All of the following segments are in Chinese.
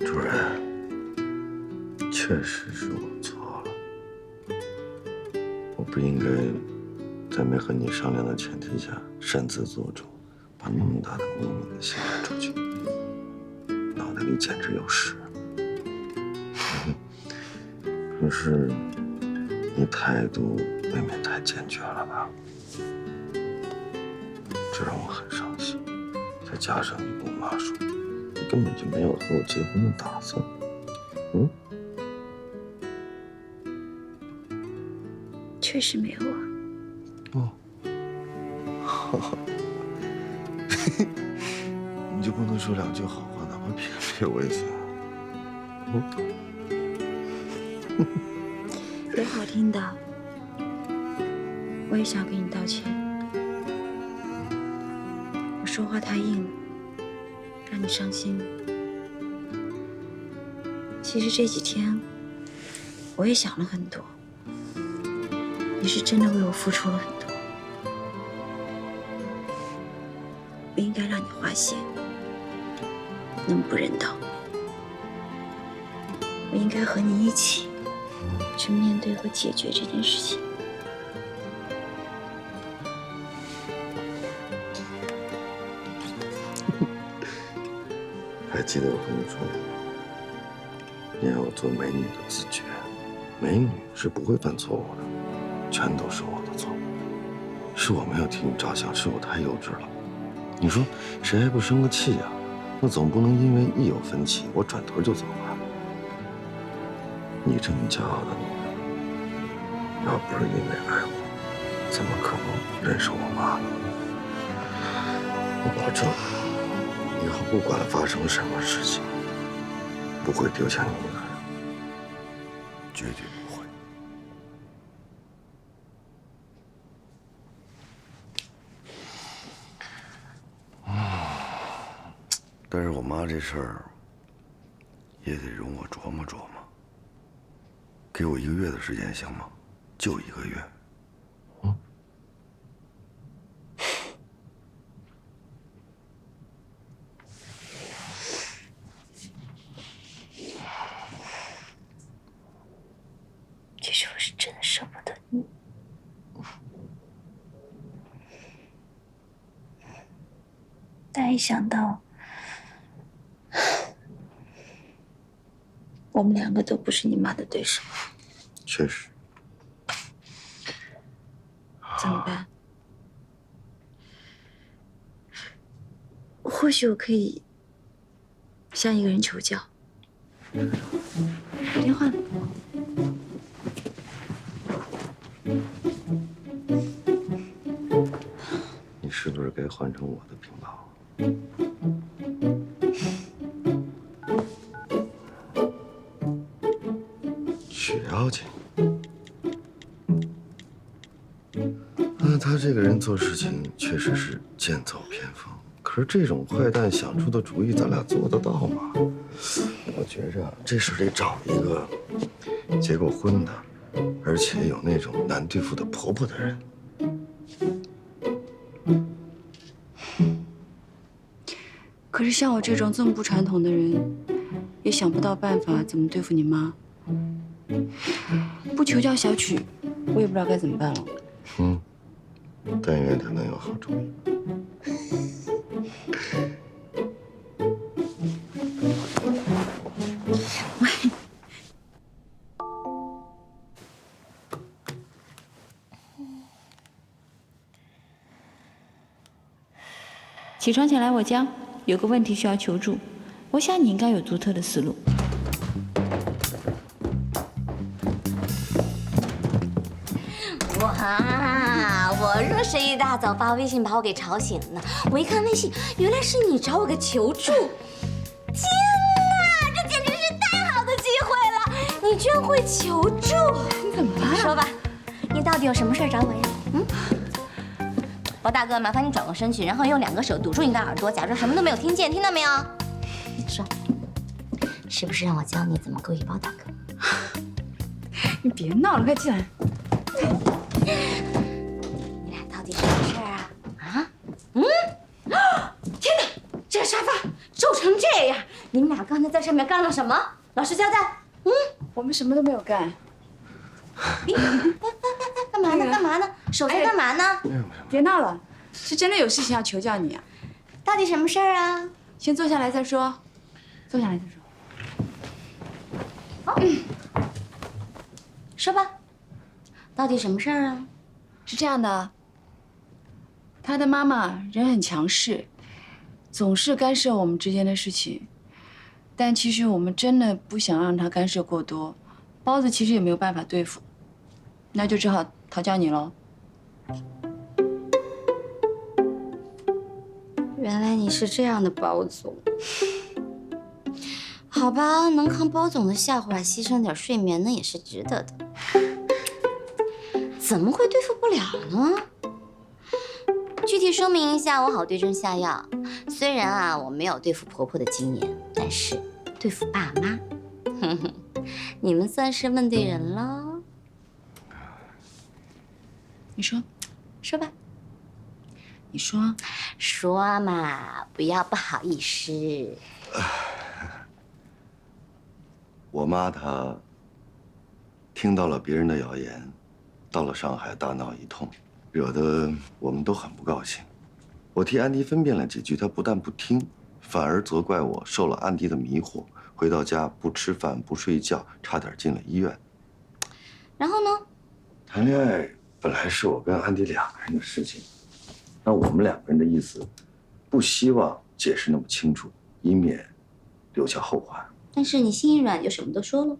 主任，确实是我错了，我不应该在没和你商量的前提下擅自做主，把那么大的秘密给泄露出去，脑袋里简直有屎。可是你态度未免太坚决了吧？这让我很伤心。再加上你跟我妈说，你根本就没有和我结婚的打算。确实没有啊。哦，好，你就不能说两句好话，哪怕撇我一下？有好听的，我也想给你道歉。我说话太硬了，让你伤心了。其实这几天我也想了很多，你是真的为我付出了很多，不应该让你花谢，那么不人道。我应该和你一起去面对和解决这件事情。还记得我和你说的，你要做美女的自觉，美女是不会犯错误的，全都是我的错，是我没有替你着想，是我太幼稚了。你说谁还不生个气啊？那总不能因为一有分歧，我转头就走吧？你这么骄傲的女人，要不是因为爱我，怎么可能忍受我妈呢？我保证，以后不管发生什么事情，不会丢下你一个人，绝对不会。但是我妈这事儿也得容我琢磨琢磨。给我1个月的时间行吗？就1个月。其实我是真的舍不得你。但一想到我们2个都不是你妈的对手，确实，怎么办？或许我可以向一个人求教。打电话。你是不是该换成我的频道？许妖精。他这个人做事情确实是剑走偏锋，可是这种坏蛋想出的主意，咱俩做得到吗？我觉着这事得找一个结过婚的，而且有那种难对付的婆婆的人。可是像我这种这么不传统的人，也想不到办法怎么对付你妈。不求教小曲，我也不知道该怎么办了。但愿他能有好主意。起床前来我家，有个问题需要求助，我想你应该有独特的思路。哇！我若是一大早发微信把我给吵醒了呢，我一看微信，原来是你找我个求助。天哪，这简直是太好的机会了！你居然会求助，你怎么了？说吧，你到底有什么事找我呀？包大哥，麻烦你转过身去，然后用2个手堵住你的耳朵，假装什么都没有听见，听到没有？说，是不是让我教你怎么勾引包大哥？你别闹了，快进来。你俩到底什么事儿啊？天哪，这沙发皱成这样，你们俩刚才在上面干了什么？老实交代。我们什么都没有干。干嘛呢？干嘛呢？手在干嘛呢？别闹了，是真的有事情要求教你啊。到底什么事儿啊？先坐下来再说。坐下来再说。说吧，到底什么事儿啊？是这样的，他的妈妈人很强势，总是干涉我们之间的事情。但其实我们真的不想让他干涉过多，包子其实也没有办法对付，那就只好讨教你喽。原来你是这样的，包总。好吧，能扛包总的笑话，牺牲点睡眠，那也是值得的。怎么会对付不了呢？具体说明一下，我好对症下药。虽然啊，我没有对付婆婆的经验，但是对付爸妈，你们算是问对人了。你说，说吧，你说，说嘛，不要不好意思。我妈她听到了别人的谣言，到了上海大闹一通，惹得我们都很不高兴。我替安迪分辨了几句，她不但不听，反而责怪我受了安迪的迷惑，回到家不吃饭不睡觉，差点进了医院。然后呢？谈恋爱本来是我跟安迪2个人的事情，那我们2个人的意思，不希望解释那么清楚，以免留下后患。但是你心一软就什么都说了。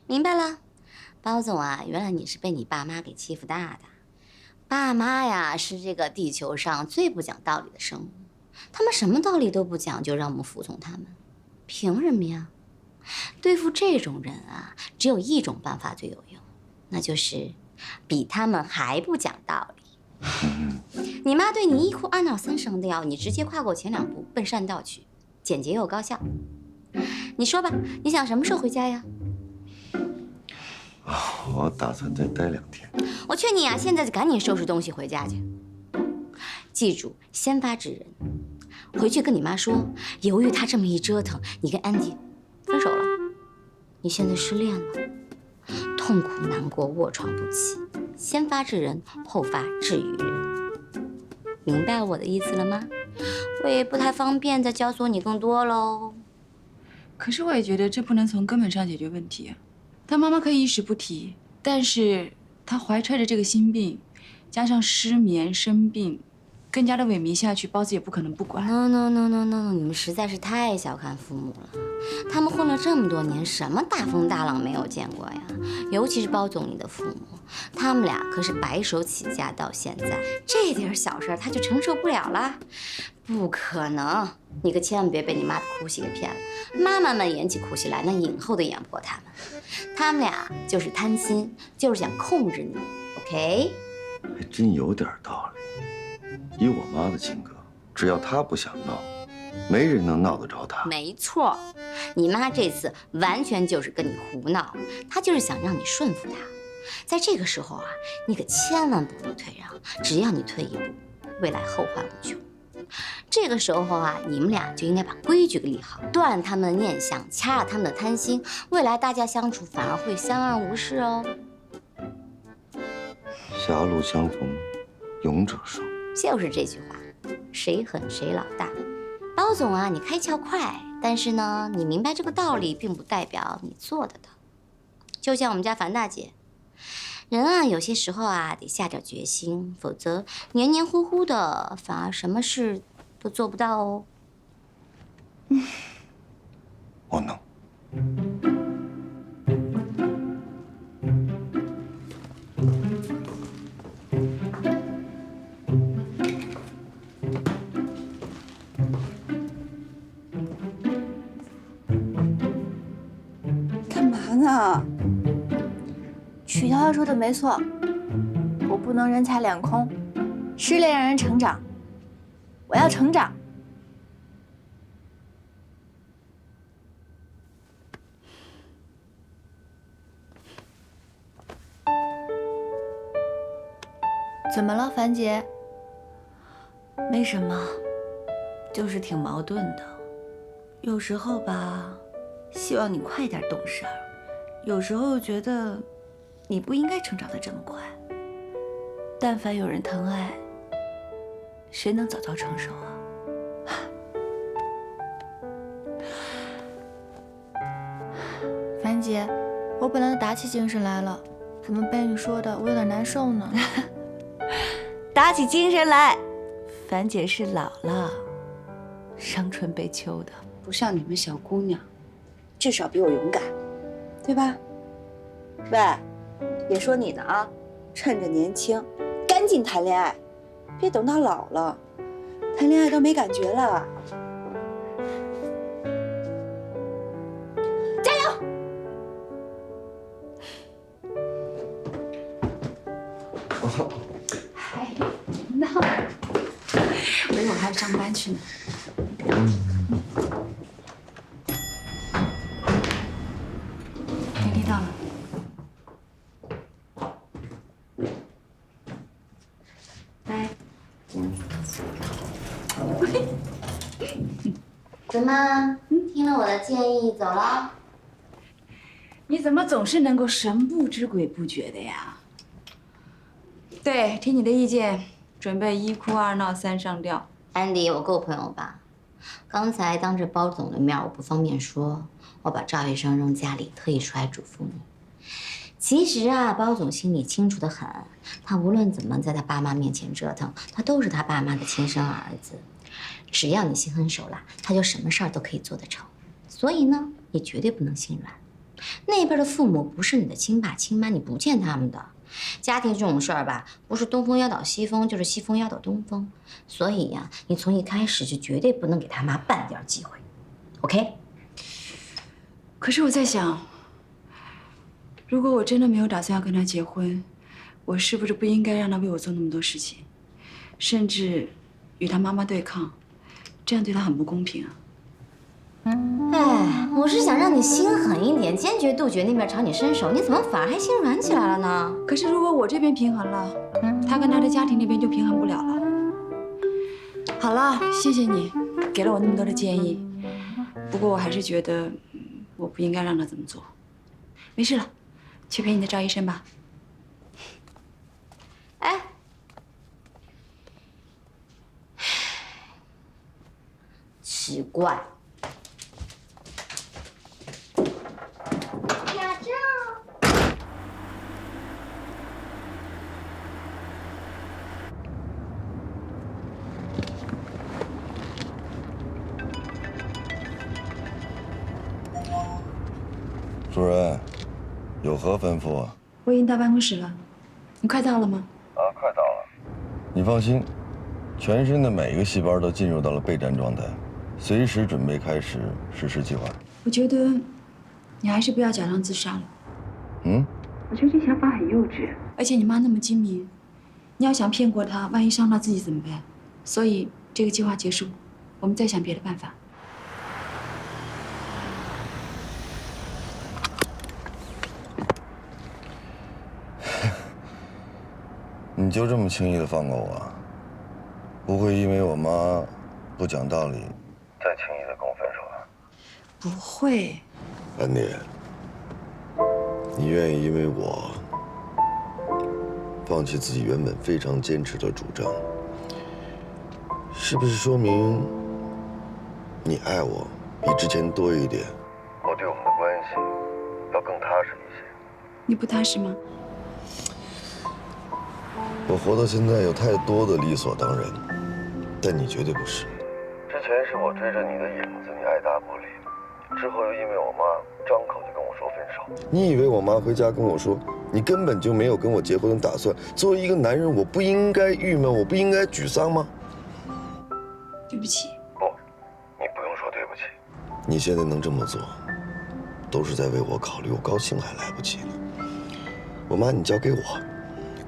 明白了，包总啊，原来你是被你爸妈给欺负大的。爸妈呀，是这个地球上最不讲道理的生物，他们什么道理都不讲，就让我们服从他们，凭什么呀？对付这种人啊，只有一种办法最有用，那就是比他们还不讲道理。你妈对你1哭2闹3上吊，你直接跨过前2步，奔善道去，简洁又高效。你说吧，你想什么时候回家呀？我打算再待2天。我劝你啊，现在就赶紧收拾东西回家去。记住，先发制人，回去跟你妈说，由于她这么一折腾，你跟安迪分手了，你现在失恋了，痛苦难过，卧床不起。先发制人，后发制于人。明白我的意思了吗？我也不太方便再教唆你更多喽。可是我也觉得这不能从根本上解决问题啊。他妈妈可以一时不提，但是她怀揣着这个心病，加上失眠生病，更加的萎靡下去，包子也不可能不管。No，你们实在是太小看父母了。他们混了这么多年，什么大风大浪没有见过呀？尤其是包总你的父母，他们俩可是白手起家到现在，这点小事他就承受不了了。不可能，你可千万别被你妈的哭戏给骗了。妈妈们演起哭戏来，那影后都演不过他们。他们俩就是贪心，就是想控制你。OK？ 还真有点道理。以我妈的性格，只要她不想闹，没人能闹得着她。没错，你妈这次完全就是跟你胡闹，她就是想让你顺服她。在这个时候啊，你可千万不能退让，只要你退一步，未来后患无穷。这个时候啊，你们俩就应该把规矩给立好，断了他们的念想，掐了他们的贪心，未来大家相处反而会相安无事哦。狭路相逢勇者胜，就是这句话，谁狠谁老大。包总啊，你开窍快，但是呢，你明白这个道理，并不代表你做得到。就像我们家樊大姐，人啊，有些时候啊，得下点决心，否则黏黏糊糊的，反而什么事都做不到哦。我能。干嘛呢？曲涛涛说的没错，我不能人财两空，失恋让人成长，我要成长。怎么了，樊姐？没什么，就是挺矛盾的。有时候吧，希望你快点懂事儿，有时候又觉得你不应该成长得这么快。但凡有人疼爱，谁能早早成熟啊？樊姐，我本来打起精神来了，怎么被你说的我有点难受呢？打起精神来，樊姐是老了，伤春悲秋的。不像你们小姑娘，至少比我勇敢，对吧？喂，别说你呢啊，趁着年轻，赶紧谈恋爱，别等到老了，谈恋爱都没感觉了。加油！哎，闹，我一会儿还要上班去呢。电梯到了。来，怎么？听了我的建议走了？你怎么总是能够神不知鬼不觉的呀？对，听你的意见，准备一哭二闹三上吊。安迪，我够朋友吧？刚才当着包总的面，我不方便说，我把赵医生扔家里，特意出来嘱咐你。其实啊，包总心里清楚得很，他无论怎么在他爸妈面前折腾，他都是他爸妈的亲生儿子。只要你心狠手辣，他就什么事儿都可以做得成。所以呢，你绝对不能心软。那边的父母不是你的亲爸亲妈，你不见他们的。家庭这种事儿吧，不是东风压倒西风，就是西风压倒东风。所以呀，你从一开始就绝对不能给他妈半点机会 ，OK？ 可是我在想，如果我真的没有打算要跟他结婚，我是不是不应该让他为我做那么多事情，甚至与他妈妈对抗？这样对他很不公平啊！哎，我是想让你心狠一点，坚决杜绝那边朝你伸手，你怎么反而还心软起来了呢？可是如果我这边平衡了，他跟他的家庭那边就平衡不了了。好了，谢谢你给了我那么多的建议，不过我还是觉得我不应该让他这么做。没事了，去陪你的赵医生吧。哎，奇怪。有何吩咐啊？我已经到办公室了，你快到了吗？啊，快到了。你放心，全身的每一个细胞都进入到了备战状态，随时准备开始实施计划。我觉得你还是不要假装自杀了。嗯？我觉得这想法很幼稚，而且你妈那么精明，你要想骗过她，万一伤到自己怎么办？所以这个计划结束，我们再想别的办法。你就这么轻易的放过我？不会因为我妈不讲道理，再轻易的跟我分手啊？不会。安妮，你愿意因为我放弃自己原本非常坚持的主张，是不是说明你爱我比之前多一点？我对我们的关系要更踏实一些。你不踏实吗？我活到现在有太多的理所当然，但你绝对不是。之前是我追着你的影子，你爱答不理，之后又因为我妈张口就跟我说分手。你以为我妈回家跟我说，你根本就没有跟我结婚的打算？作为一个男人，我不应该郁闷，我不应该沮丧吗？对不起。不，你不用说对不起。你现在能这么做，都是在为我考虑，我高兴还来不及呢。我妈你交给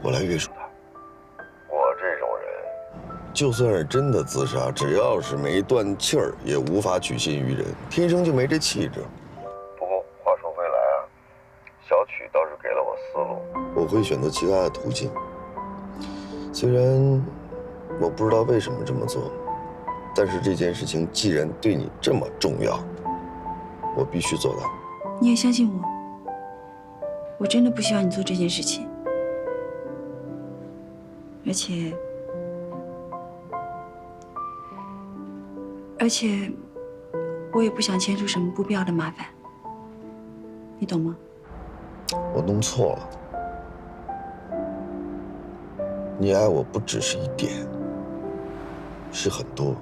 我来约束她。我这种人，就算是真的自杀，只要是没断气儿，也无法取信于人，天生就没这气质。不过话说回来啊，小曲倒是给了我思路，我会选择其他的途径。虽然我不知道为什么这么做，但是这件事情既然对你这么重要，我必须做到。你也相信我，我真的不希望你做这件事情，而且我也不想牵出什么不必要的麻烦，你懂吗？我弄错了，你爱我不只是一点，是很多。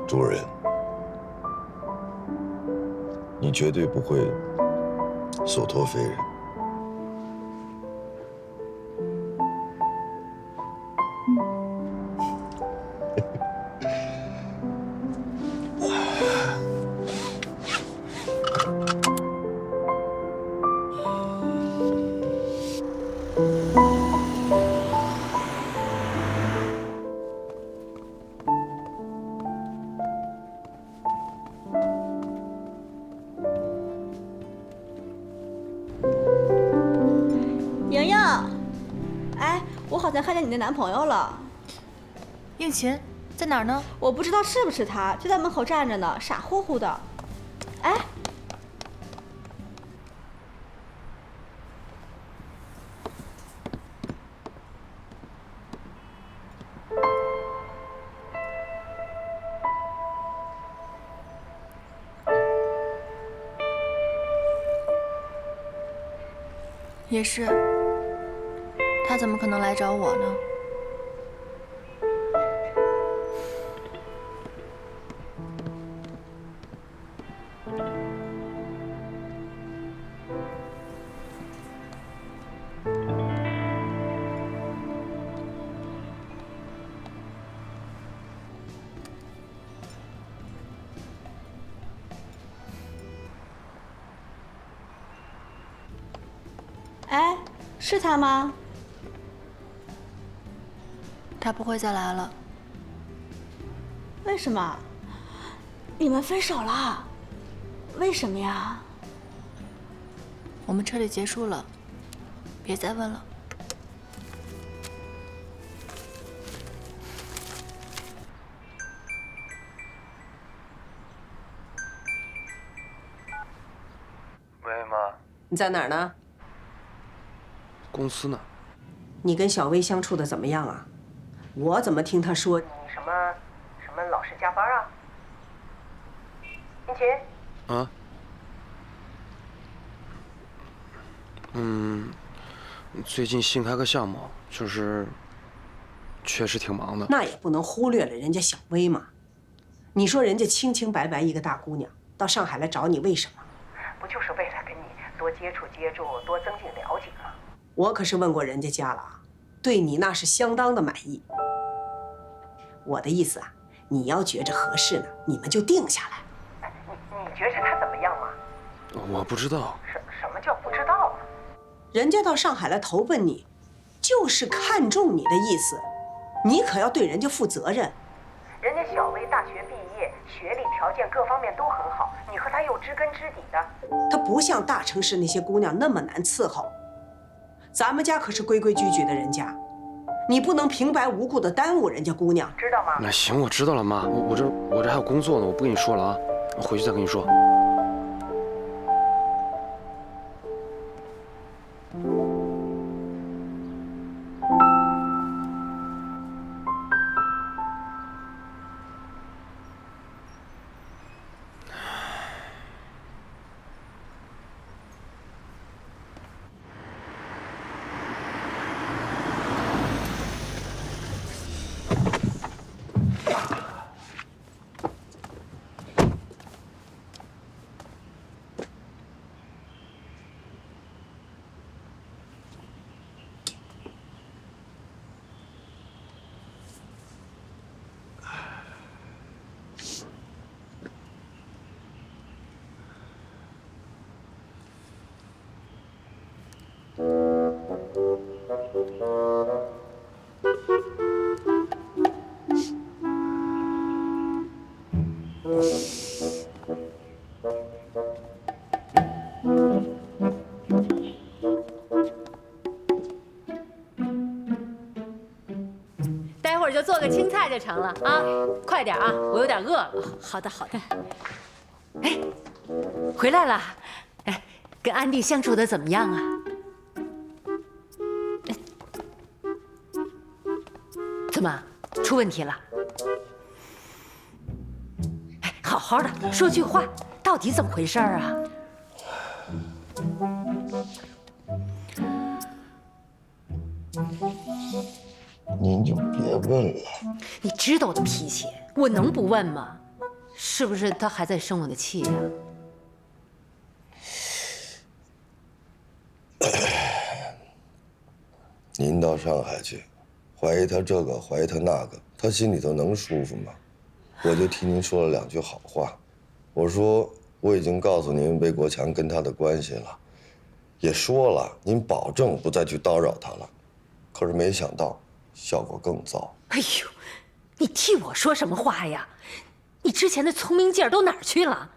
主人，你绝对不会所托非人。莹莹，哎，我好像看见你的男朋友了。应勤在哪儿呢？我不知道是不是他，就在门口站着呢，傻乎乎的。哎，也是，他怎么可能来找我呢？哎，是他吗？他不会再来了。为什么？你们分手了？为什么呀？我们彻底结束了，别再问了。喂，妈，你在哪儿呢？公司呢？你跟小薇相处的怎么样啊？我怎么听她说你什么老是加班啊？应勤。啊？最近新开个项目，就是确实挺忙的。那也不能忽略了人家小薇嘛。你说人家清清白白一个大姑娘，到上海来找你，为什么？不就是为了给接触接触，多增进了解嘛。我可是问过人家家了，对你那是相当的满意。我的意思啊，你要觉着合适呢，你们就定下来。你觉着他怎么样嘛？我不知道。什么叫不知道啊？人家到上海来投奔你，就是看中你的意思，你可要对人家负责任。人家小薇大学毕业，学历条件各方面都很好，你和她又知根知底的，她不像大城市那些姑娘那么难伺候。咱们家可是规规矩矩的人家，你不能平白无故的耽误人家姑娘，知道吗？那行，我知道了，妈。我这还有工作呢，我不跟你说了啊，我回去再跟你说。待会儿就做个青菜就成了啊！快点啊，我有点饿了。好的，好的。哎，回来了。哎，跟安迪相处的怎么样啊？怎么出问题了？哎，好好的说句话，到底怎么回事啊？您就别问了。你知道我的脾气，我能不问吗？是不是他还在生我的气呀？您到上海去，怀疑他这个，怀疑他那个，他心里头能舒服吗？我就替您说了2句好话，我说我已经告诉您魏国强跟他的关系了，也说了您保证不再去叨扰他了，可是没想到效果更糟。哎呦，你替我说什么话呀？你之前的聪明劲儿都哪儿去了？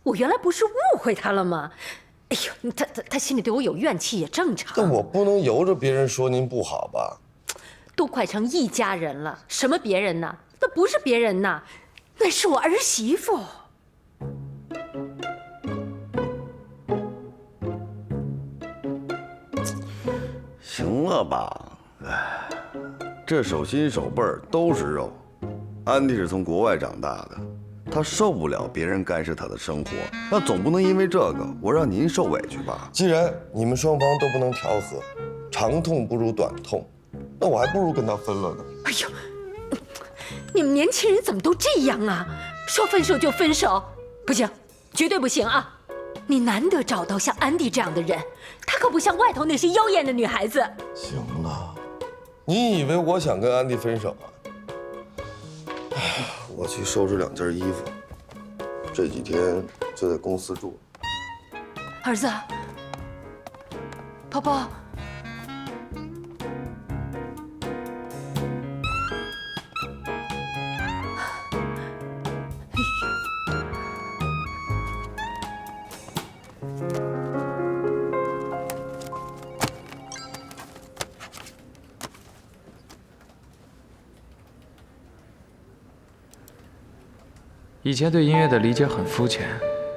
我原来不是误会他了吗？哎呦，他心里对我有怨气也正常。但我不能由着别人说您不好吧？都快成一家人了，什么别人呢？那不是别人呐，那是我儿媳妇。行了吧？哎，这手心手背都是肉。安迪是从国外长大的，他受不了别人干涉他的生活，那总不能因为这个我让您受委屈吧？既然你们双方都不能调和，长痛不如短痛，那我还不如跟他分了呢。哎呦，你们年轻人怎么都这样啊？说分手就分手，不行，绝对不行啊！你难得找到像安迪这样的人，她可不像外头那些妖艳的女孩子。行了，你以为我想跟安迪分手啊？哎，我去收拾2件衣服，这几天就在公司住。儿子，宝宝。以前对音乐的理解很肤浅，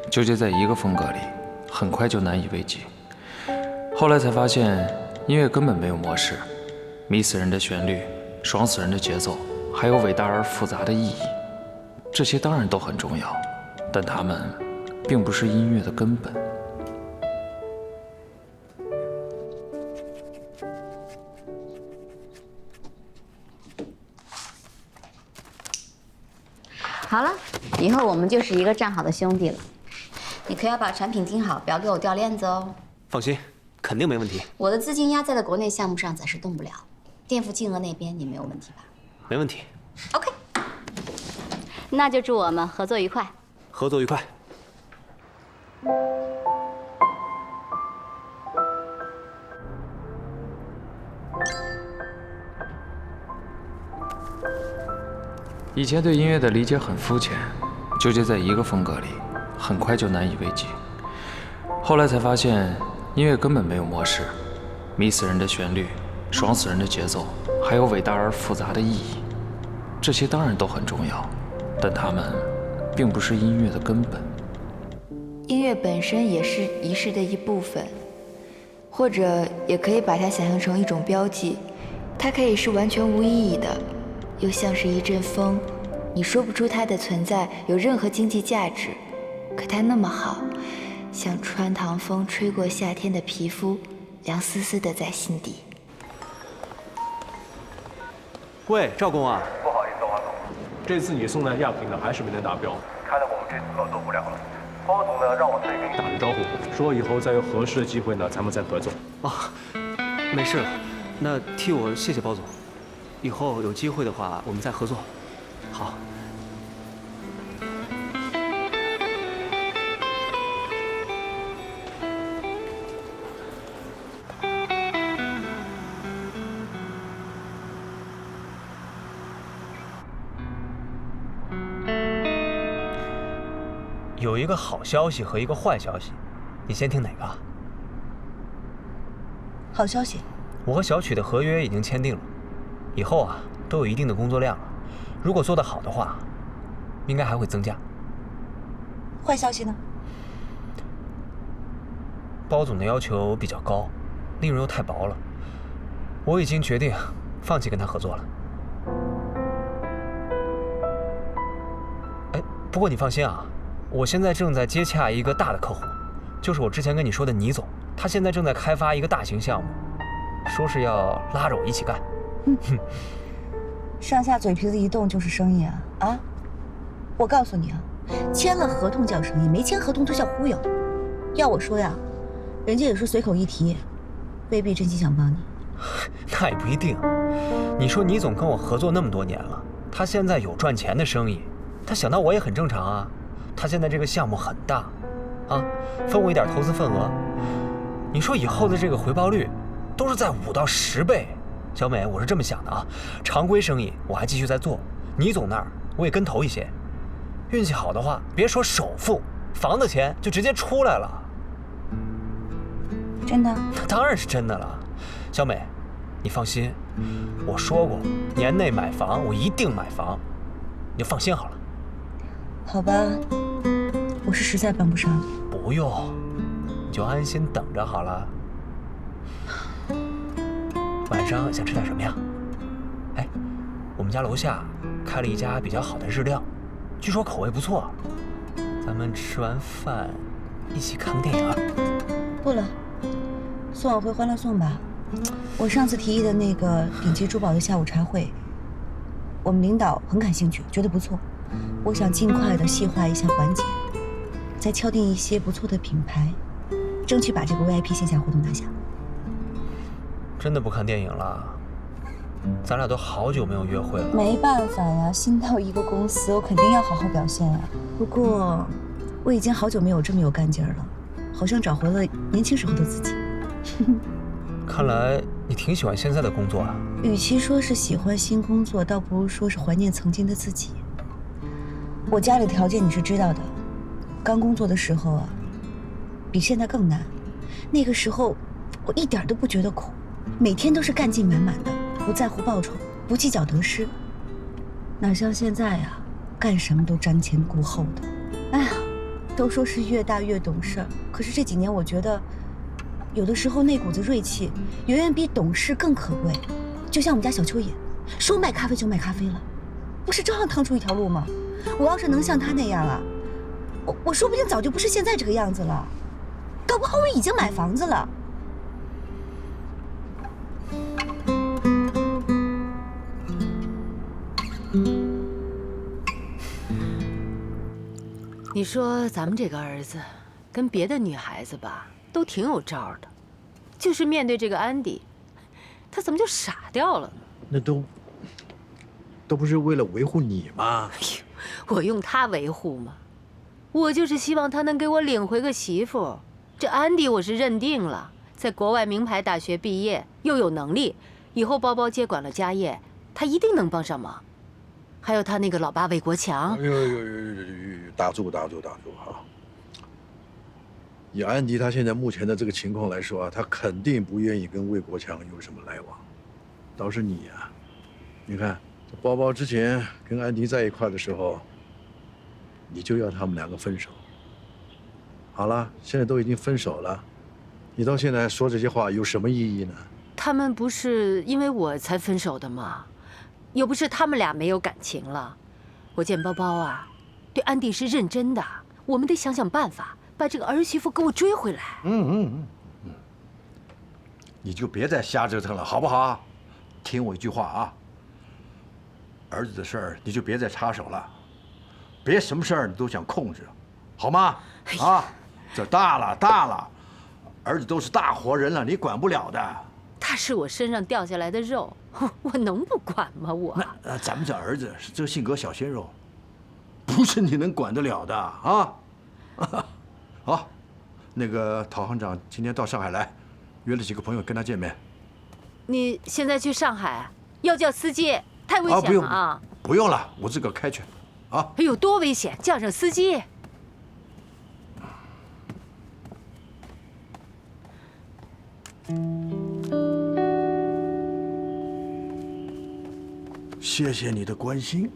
纠结在一个风格里，很快就难以为继。后来才发现，音乐根本没有模式，迷死人的旋律，爽死人的节奏，还有伟大而复杂的意义。这些当然都很重要，但它们并不是音乐的根本。好了，以后我们就是一个站好的兄弟了。你可要把产品盯好，不要给我掉链子哦。放心，肯定没问题。我的资金压在了国内项目上，暂时动不了。垫付金额那边你没有问题吧？没问题。OK， 那就祝我们合作愉快。合作愉快。以前对音乐的理解很肤浅，纠结在一个风格里，很快就难以为继。后来才发现，音乐根本没有模式，迷死人的旋律，爽死人的节奏，还有伟大而复杂的意义。这些当然都很重要，但它们并不是音乐的根本。音乐本身也是仪式的一部分，或者也可以把它想象成一种标记。它可以是完全无意义的，又像是一阵风，你说不出它的存在有任何经济价值，可它那么好，像穿堂风吹过夏天的皮肤，凉丝丝的在心底。喂，赵工啊，不好意思，花总，这次你送的亚品呢还是没能达标，看来我们这次合作不了了。包总呢让我自己跟你打声招呼，说以后再有合适的机会呢咱们再合作。哦，没事了，那替我谢谢包总，以后有机会的话我们再合作。好。有一个好消息和一个坏消息，你先听哪个？好消息，我和小曲的合约已经签订了，以后啊都有一定的工作量了。如果做得好的话，应该还会增加。坏消息呢？包总的要求比较高，利润又太薄了，我已经决定放弃跟他合作了。哎，不过你放心啊。我现在正在接洽一个大的客户，就是我之前跟你说的倪总，他现在正在开发一个大型项目，说是要拉着我一起干。上下嘴皮子一动就是生意啊！啊，我告诉你啊，签了合同叫生意，没签合同就叫忽悠。要我说呀，人家也是随口一提，未必真心想帮你。那也不一定。你说倪总跟我合作那么多年了，他现在有赚钱的生意，他想到我也很正常啊。他现在这个项目很大，啊，分我一点投资份额。你说以后的这个回报率，都是在5到10倍。小美，我是这么想的啊，常规生意我还继续在做，倪总那儿我也跟投一些。运气好的话，别说首付，房子钱就直接出来了。真的？那当然是真的了。小美，你放心，我说过年内买房，我一定买房，你就放心好了。好吧，我是实在帮不上你。不用，你就安心等着好了。晚上想吃点什么呀？哎，我们家楼下开了一家比较好的日料，据说口味不错。咱们吃完饭一起看个电影。不了，送我回欢乐颂吧。我上次提议的那个顶级珠宝的下午茶会，我们领导很感兴趣，觉得不错。我想尽快的细化一下环节，再敲定一些不错的品牌，争取把这个 VIP 线下活动拿下。真的不看电影了？咱俩都好久没有约会了。没办法呀，新到一个公司，我肯定要好好表现呀。不过，我已经好久没有这么有干劲儿了，好像找回了年轻时候的自己。看来你挺喜欢现在的工作啊。与其说是喜欢新工作，倒不如说是怀念曾经的自己。我家里条件你是知道的，刚工作的时候啊，比现在更难。那个时候我一点都不觉得苦，每天都是干劲满满的，不在乎报酬，不计较得失。哪像现在呀，干什么都瞻前顾后的。哎呀，都说是越大越懂事，可是这几年我觉得，有的时候那股子锐气远远比懂事更可贵。就像我们家小秋野，说卖咖啡就卖咖啡了，不是照样趟出一条路吗？我要是能像他那样啊，我说不定早就不是现在这个样子了，搞不好我已经买房子了。你说咱们这个儿子跟别的女孩子吧，都挺有招的，就是面对这个安迪，他怎么就傻掉了呢？那都不是为了维护你吗？我用他维护吗？我就是希望他能给我领回个媳妇。这安迪我是认定了，在国外名牌大学毕业，又有能力，以后包包接管了家业，他一定能帮上忙。还有他那个老爸魏国强，打住哈！以安迪他现在目前的这个情况来说啊，他肯定不愿意跟魏国强有什么来往。倒是你呀，你看这包包之前跟安迪在一块的时候，你就要他们两个分手。好了，现在都已经分手了，你到现在还说这些话有什么意义呢？他们不是因为我才分手的吗？又不是他们俩没有感情了。我见包包啊，对安迪是认真的，我们得想想办法，把这个儿媳妇给我追回来。你就别再瞎折腾了，好不好？听我一句话啊，儿子的事儿你就别再插手了，别什么事儿你都想控制，好吗？啊，这大了，儿子都是大活人了，你管不了的。他是我身上掉下来的肉，我能不管吗？那咱们这儿子是这个性格小鲜肉，不是你能管得了的啊！好，那个陶行长今天到上海来，约了几个朋友跟他见面。你现在去上海，要叫司机，太危险了啊！不用了，我自个儿开去。啊！哎呦，多危险！叫上司机。谢谢你的关心。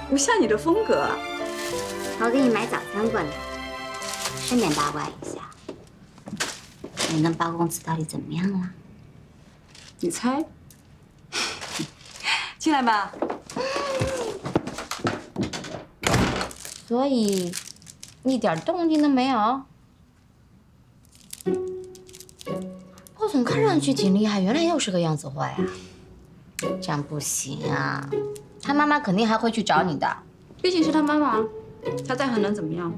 不像你的风格。我给你买早餐过来，顺便八卦一下，你跟包公子到底怎么样了？你猜？进来吧。所以一点动静都没有。包总看上去挺厉害，原来又是个样子货呀。这样不行啊，他妈妈肯定还会去找你的。毕竟是他妈妈，他再狠能怎么样？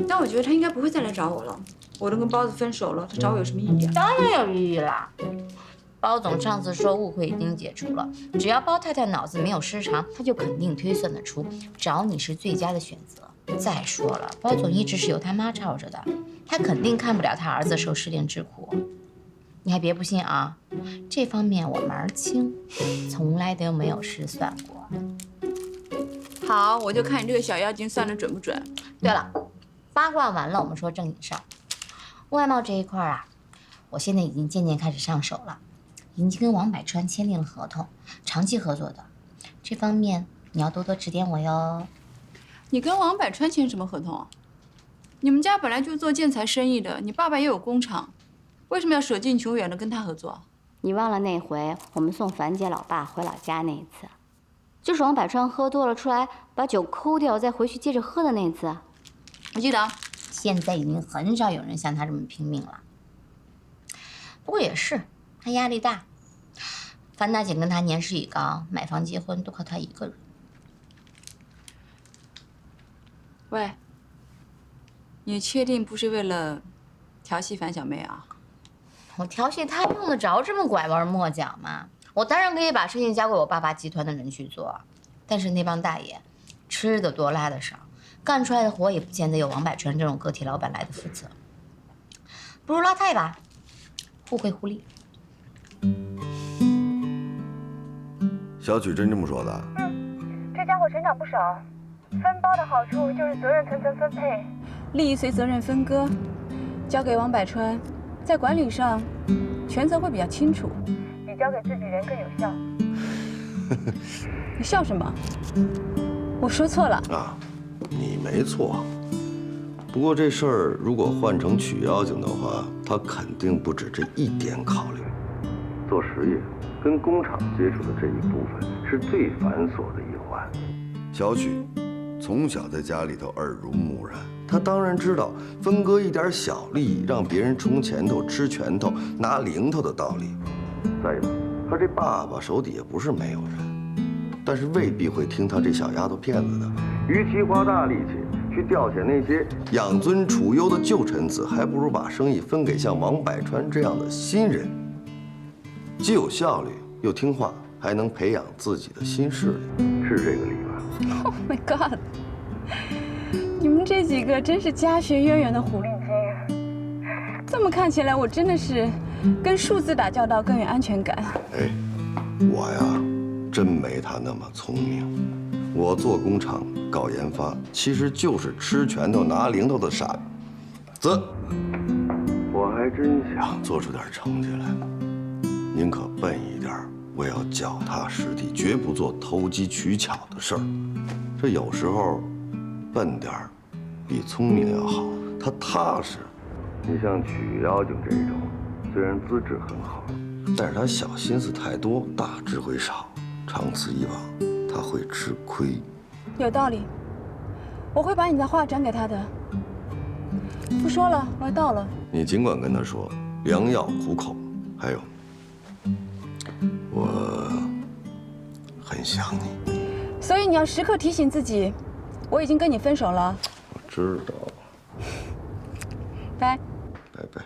但我觉得他应该不会再来找我了。我都跟包子分手了，他找我有什么意义啊？当然有意义啦。包总上次说误会已经解除了，只要包太太脑子没有失常，他就肯定推算得出找你是最佳的选择。再说了，包总一直是由他妈罩着的，他肯定看不了他儿子受失恋之苦。你还别不信啊，这方面我门儿清，从来都没有失算过。好，我就看你这个小妖精算得准不准。对了，八卦完了，我们说正经事儿。外贸这一块啊，我现在已经渐渐开始上手了，已经跟王百川签订了合同，长期合作的。这方面你要多多指点我哟。你跟王百川签什么合同？你们家本来就做建材生意的，你爸爸也有工厂，为什么要舍近求远的跟他合作？你忘了那回我们送樊姐老爸回老家那一次，就是王百川喝多了出来把酒抠掉，再回去接着喝的那次。我记得。现在已经很少有人像他这么拼命了。不过也是，他压力大。樊大姐跟他年事已高，买房结婚都靠他一个人。喂，你确定不是为了调戏樊小妹啊？我调戏他用得着这么拐弯抹角吗？我当然可以把事情交给我爸爸集团的人去做，但是那帮大爷吃的多拉的少，干出来的活也不见得有王百川这种个体老板来的负责。不如拉他一把，互惠互利。小曲真这么说的？这家伙成长不少。分包的好处就是责任层层分配，利益随责任分割，交给王百川，在管理上权责会比较清楚，比交给自己人更有效。你笑什么？我说错了啊，你没错。不过这事儿如果换成曲妖精的话，他肯定不止这一点考虑。做实业跟工厂接触的这一部分是最繁琐的一环。小曲从小在家里头耳濡目染，他当然知道分割一点小利益，让别人冲前头、吃拳头、拿零头的道理。再有，他这爸爸手底下不是没有人，但是未必会听他这小丫头片子的。与其花大力气去调遣那些养尊处优的旧臣子，还不如把生意分给像王百川这样的新人，既有效率又听话，还能培养自己的新势力，是这个理吧 ？Oh my god！ 你们这几个真是家学渊源的狐狸精。这么看起来，我真的是跟数字打交道更有安全感。哎，我呀，真没他那么聪明。我做工厂搞研发，其实就是吃拳头拿零头的傻子。我还真想做出点成绩来，宁可笨一点，我也要脚踏实地，绝不做投机取巧的事儿。这有时候笨点儿比聪明要好，他踏实。你像曲妖精这种，虽然资质很好，但是他小心思太多，大智慧少，长此以往，他会吃亏。有道理，我会把你的话转给他的。不说了，我要到了。你尽管跟他说，良药苦口。还有，我很想你，所以你要时刻提醒自己，我已经跟你分手了。我知道。拜。拜拜。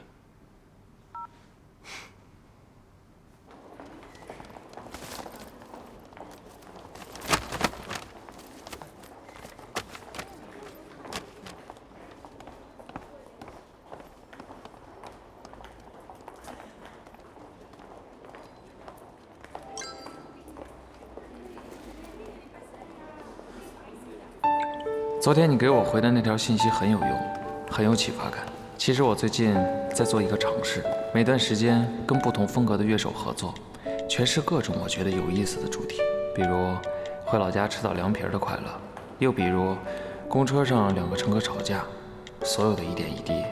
昨天你给我回的那条信息很有用，很有启发感。其实我最近在做一个尝试，每段时间跟不同风格的乐手合作，诠释各种我觉得有意思的主题，比如回老家吃到凉皮的快乐，又比如公车上两个乘客吵架，所有的一点一滴，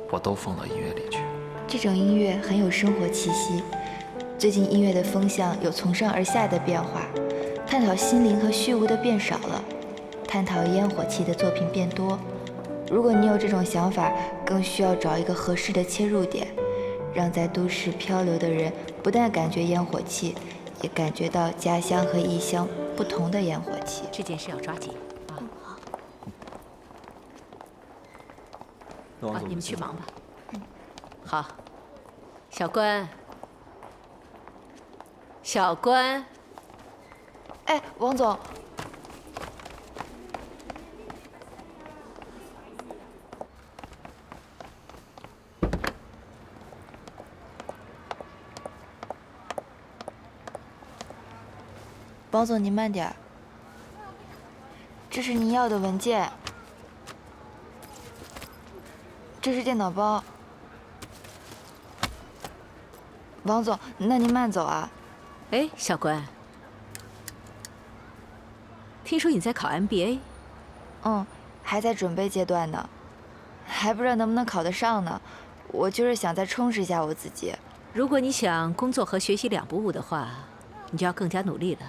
我都放到音乐里去。这种音乐很有生活气息。最近音乐的风向有从上而下的变化，探讨心灵和虚无的变少了，探讨烟火气的作品变多。如果你有这种想法，更需要找一个合适的切入点，让在都市漂流的人不但感觉烟火气，也感觉到家乡和异乡不同的烟火气。这件事要抓紧啊！好，你们去忙吧。好，小关，小关。哎，王总。王总，您慢点儿。这是您要的文件，这是电脑包。王总，那您慢走啊。哎，小关，听说你在考 MBA？ 还在准备阶段呢，还不知道能不能考得上呢。我就是想再充实一下我自己。如果你想工作和学习两不误的话，你就要更加努力了。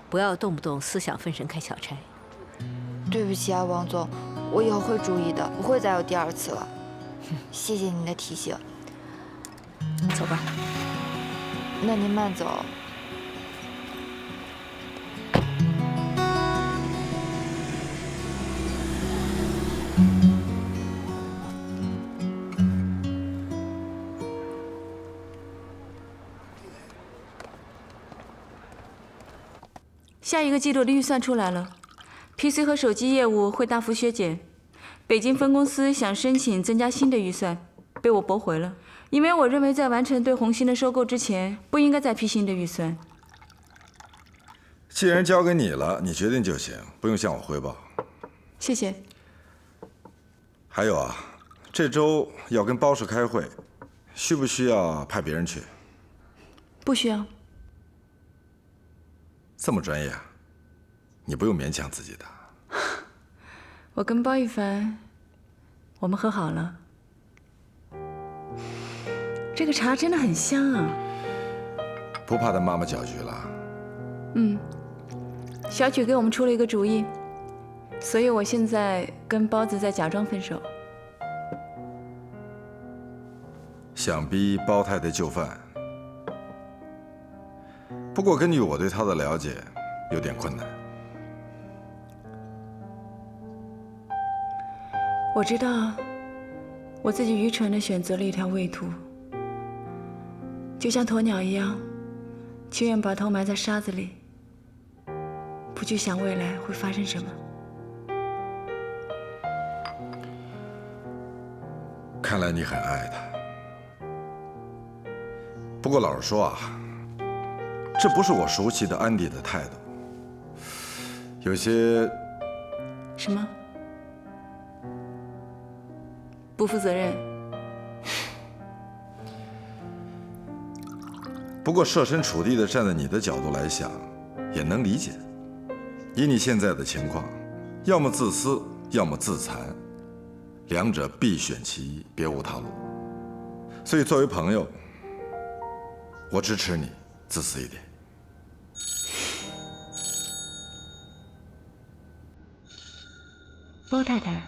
不要动不动思想分神开小差。对不起啊，王总，我以后会注意的，不会再有第二次了。谢谢您的提醒。走吧。那您慢走。下一个季度的预算出来了 ，PC 和手机业务会大幅削减。北京分公司想申请增加新的预算，被我驳回了，因为我认为在完成对红星的收购之前，不应该再批新的预算。既然交给你了，你决定就行，不用向我汇报。谢谢。还有啊，这周要跟包氏开会，需不需要派别人去？不需要。这么专业啊？你不用勉强自己的。我跟包玉凡，我们和好了。这个茶真的很香啊。不怕他妈妈搅局了？嗯，小曲给我们出了一个主意，所以我现在跟包子在假装分手。想逼包太太就范。不过根据我对她的了解，有点困难。我知道，我自己愚蠢地选择了一条畏途，就像鸵鸟一样，情愿把头埋在沙子里，不去想未来会发生什么。看来你很爱他。不过老实说啊，这不是我熟悉的安迪的态度，有些……什么？不负责任。不过设身处地的站在你的角度来想，也能理解。以你现在的情况，要么自私，要么自残，两者必选其一，别无他路。所以作为朋友，我支持你自私一点。包太太。